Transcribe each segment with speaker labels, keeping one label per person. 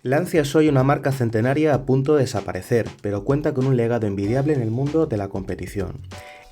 Speaker 1: Lancia es hoy una marca centenaria a punto de desaparecer, pero cuenta con un legado envidiable en el mundo de la competición.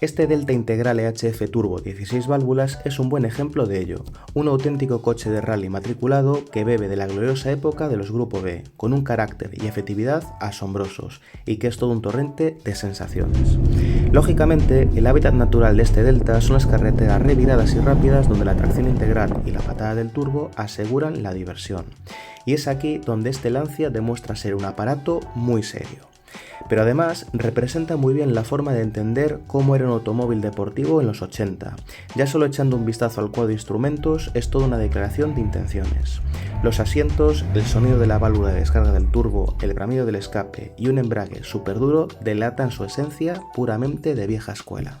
Speaker 1: Este Delta Integral EHF Turbo 16 válvulas es un buen ejemplo de ello, un auténtico coche de rally matriculado que bebe de la gloriosa época de los Grupo B, con un carácter y efectividad asombrosos, y que es todo un torrente de sensaciones. Lógicamente, el hábitat natural de este Delta son las carreteras reviradas y rápidas donde la tracción integral y la patada del turbo aseguran la diversión. Y es aquí donde este Lancia demuestra ser un aparato muy serio. Pero además representa muy bien la forma de entender cómo era un automóvil deportivo en los 80. Ya solo echando un vistazo al cuadro de instrumentos es toda una declaración de intenciones. Los asientos, el sonido de la válvula de descarga del turbo, el bramido del escape y un embrague súper duro delatan su esencia puramente de vieja escuela.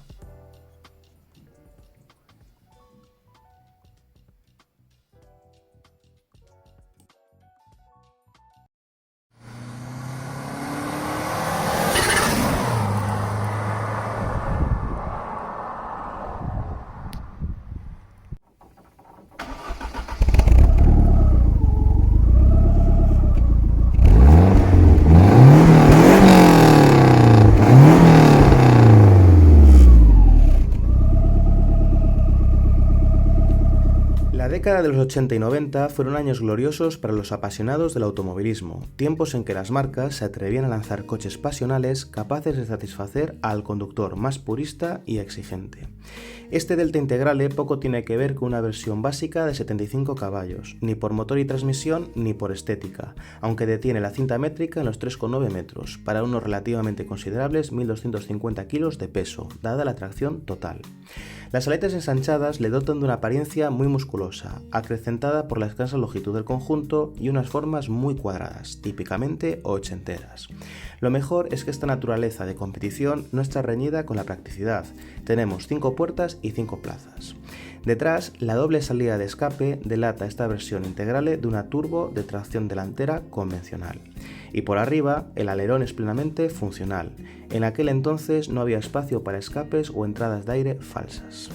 Speaker 1: La década de los 80 y 90 fueron años gloriosos para los apasionados del automovilismo, tiempos en que las marcas se atrevían a lanzar coches pasionales capaces de satisfacer al conductor más purista y exigente. Este Delta Integrale poco tiene que ver con una versión básica de 75 caballos, ni por motor y transmisión ni por estética, aunque detiene la cinta métrica en los 3,9 metros, para unos relativamente considerables 1.250 kilos de peso, dada la tracción total. Las aletas ensanchadas le dotan de una apariencia muy musculosa, acrecentada por la escasa longitud del conjunto y unas formas muy cuadradas, típicamente ochenteras. Lo mejor es que esta naturaleza de competición no está reñida con la practicidad. Tenemos 5 puertas y 5 plazas. Detrás, la doble salida de escape delata esta versión integrale de una turbo de tracción delantera convencional. Y por arriba, el alerón es plenamente funcional. En aquel entonces no había espacio para escapes o entradas de aire falsas.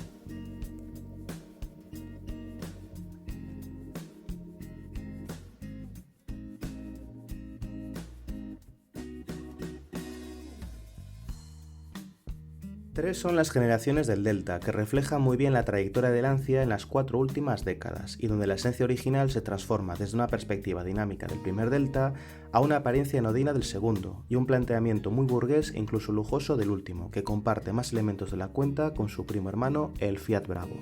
Speaker 1: Tres son las generaciones del Delta, que reflejan muy bien la trayectoria de Lancia en las 4 últimas décadas, y donde la esencia original se transforma desde una perspectiva dinámica del primer Delta a una apariencia anodina del segundo, y un planteamiento muy burgués e incluso lujoso del último, que comparte más elementos de la cuenta con su primo hermano, el Fiat Bravo.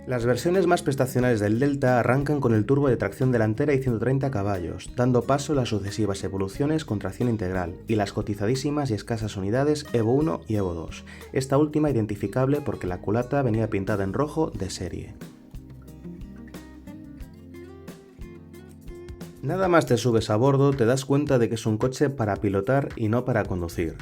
Speaker 1: Las versiones más prestacionales del Delta arrancan con el turbo de tracción delantera y 130 caballos, dando paso a las sucesivas evoluciones con tracción integral, y las cotizadísimas y escasas unidades Evo 1 y Evo 2, esta última identificable porque la culata venía pintada en rojo de serie. Nada más te subes a bordo te das cuenta de que es un coche para pilotar y no para conducir.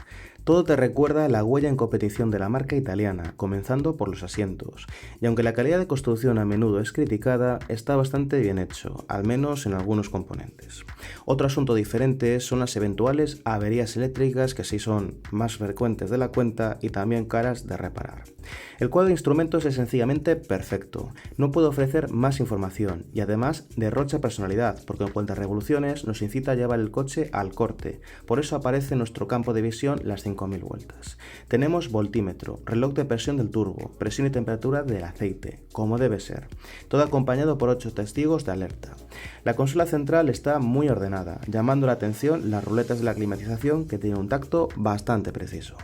Speaker 1: Todo te recuerda la huella en competición de la marca italiana, comenzando por los asientos, y aunque la calidad de construcción a menudo es criticada, está bastante bien hecho, al menos en algunos componentes. Otro asunto diferente son las eventuales averías eléctricas que sí son más frecuentes de la cuenta y también caras de reparar. El cuadro de instrumentos es sencillamente perfecto, no puedo ofrecer más información y además derrocha personalidad porque en cuanto a revoluciones nos incita a llevar el coche al corte, por eso aparece en nuestro campo de visión las 5000 vueltas. Tenemos voltímetro, reloj de presión del turbo, presión y temperatura del aceite, como debe ser, todo acompañado por 8 testigos de alerta. La consola central está muy ordenada, llamando la atención las ruletas de la climatización que tienen un tacto bastante preciso.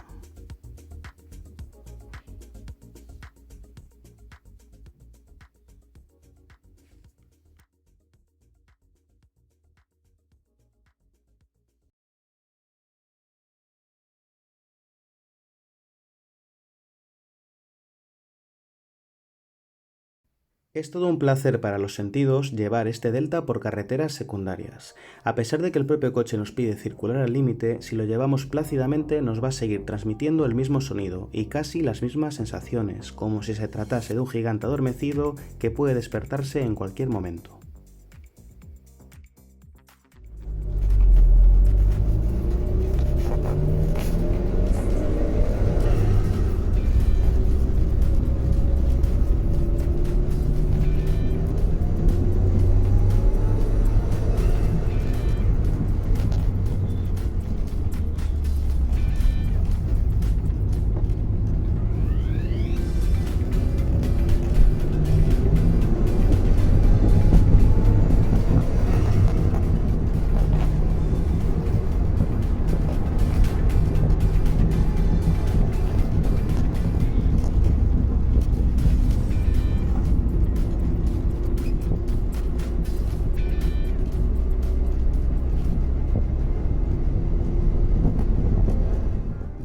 Speaker 1: Es todo un placer para los sentidos llevar este Delta por carreteras secundarias. A pesar de que el propio coche nos pide circular al límite, si lo llevamos plácidamente nos va a seguir transmitiendo el mismo sonido y casi las mismas sensaciones, como si se tratase de un gigante adormecido que puede despertarse en cualquier momento.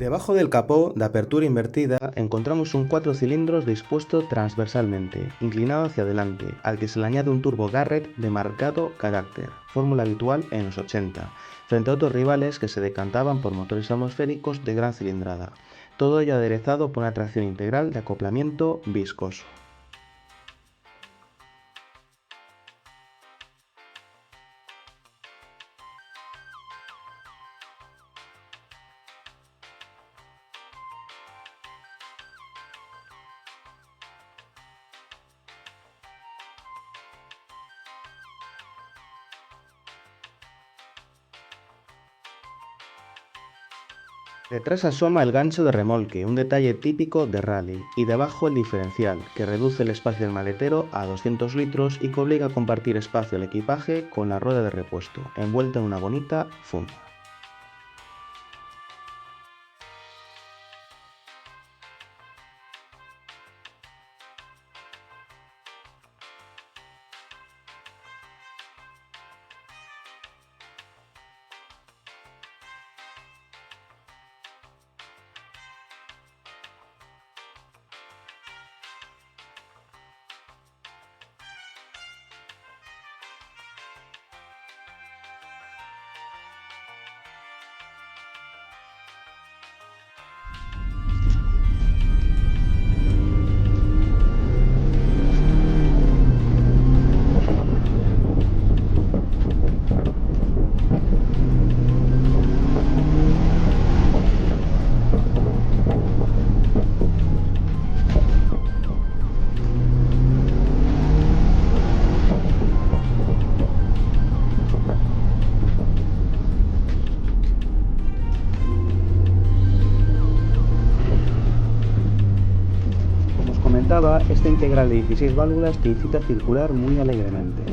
Speaker 1: Debajo del capó, de apertura invertida, encontramos un 4 cilindros dispuesto transversalmente, inclinado hacia adelante, al que se le añade un turbo Garrett de marcado carácter, fórmula habitual en los 80, frente a otros rivales que se decantaban por motores atmosféricos de gran cilindrada, todo ello aderezado por una tracción integral de acoplamiento viscoso. Detrás asoma el gancho de remolque, un detalle típico de rally, y debajo el diferencial, que reduce el espacio del maletero a 200 litros y que obliga a compartir espacio al equipaje con la rueda de repuesto, envuelta en una bonita funda. Esta integral de 16 válvulas te incita a circular muy alegremente.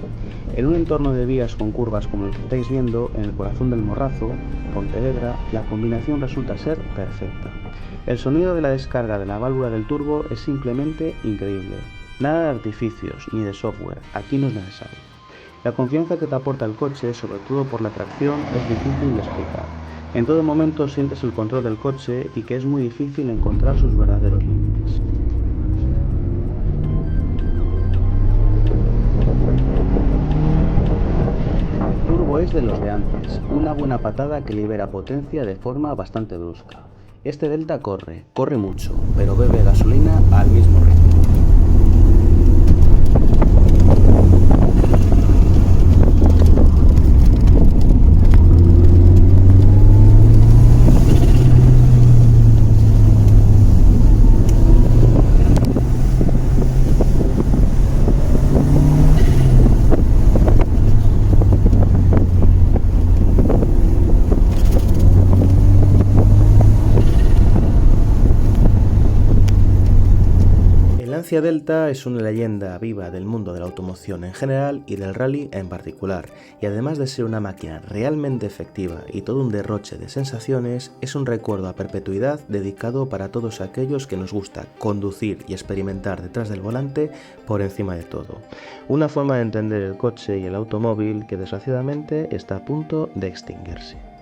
Speaker 1: En un entorno de vías con curvas como el que estáis viendo, en el corazón del Morrazo, Pontevedra, la combinación resulta ser perfecta. El sonido de la descarga de la válvula del turbo es simplemente increíble. Nada de artificios ni de software, aquí no es necesario. La confianza que te aporta el coche, sobre todo por la tracción, es difícil de explicar. En todo momento sientes el control del coche y que es muy difícil encontrar sus verdaderos límites. Es de los de antes, una buena patada que libera potencia de forma bastante brusca. Este Delta corre mucho, pero bebe gasolina al mismo ritmo. Lancia Delta es una leyenda viva del mundo de la automoción en general y del rally en particular, y además de ser una máquina realmente efectiva y todo un derroche de sensaciones, es un recuerdo a perpetuidad dedicado para todos aquellos que nos gusta conducir y experimentar detrás del volante por encima de todo. Una forma de entender el coche y el automóvil que desgraciadamente está a punto de extinguirse.